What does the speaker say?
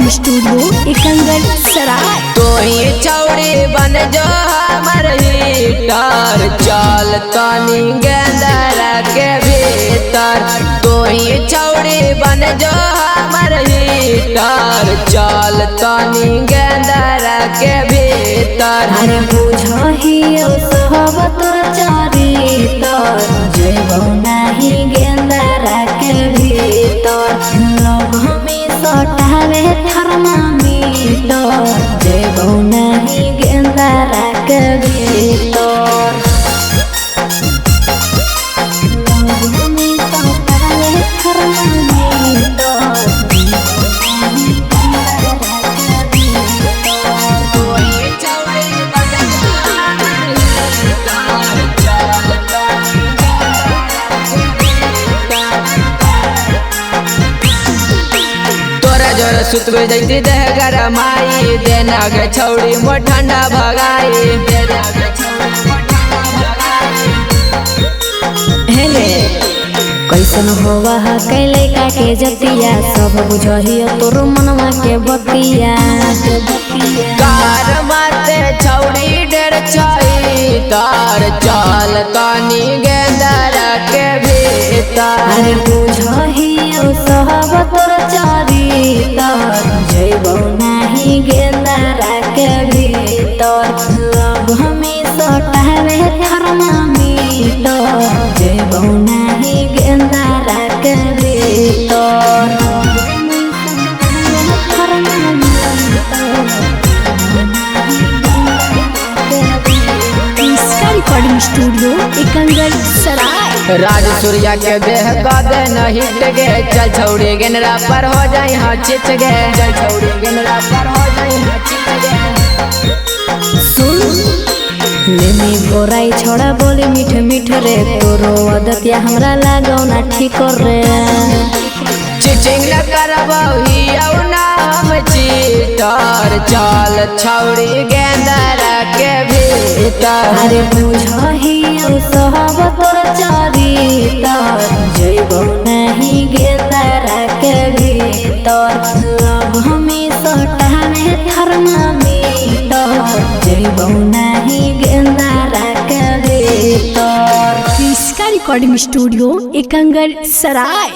Recording studio एकंगल सराय। तो ही चौड़ी बन जो हमर हीटर चल तनी गेंदरा के भीतर। तो ही चौड़ी बन जो हमर हीटर चल तनी गेंदरा के भीतर। अरे बुझही सब तोर चरितर जेबो नाही गेंदरा के भीतर। लोग हमें सटावे थर्मामीटर जेबो नाही गेंदरा के भीतर। लोग हमें सटावे थर्मामीटर जोर सुत जैती देह गरमाई देना के छौड़ी मोर ठंडा भगाई। हेले कैसन होवा कैले का के जतिया सब बुझहियो तोर मनवा के बतिया। कार माते छौड़ी डेर छई तार चल तनी गेंदरा के भीतर। अरे बुझहियो सब तोर चरितर जेबो नाही गेंदरा के भीतर। अब हमें सटावे थर्मामीटर जेबो नाही गेंदरा के भीतर। इसका रिकॉर्डिंग स्टूडियो एकंगल सराय। राज सूर्या के देह का देन हिट गे चल छौड़ी गेंदरा पर हो जाई हाँ चित गे। चल छौड़ी गेंदरा पर हो जाई हाँ चित गे। सुन लेमी बोराई छोड़ा बोली मीठ मीठ रे तोरो आदतिया हमरा लागो ना ठीक रे। चिचिंग न करबही औ नाम चीटर चल छौड़ी गेंदरा के भीतर। अरे बुझही सब तोर चरितर जेबो नहीं गेंदरा के भीतर। अब हमें सटावे थर्मामीटर जेबो नहीं गेंदरा के भीतर। इसका रिकॉर्डिंग स्टूडियो एकंगल सराय।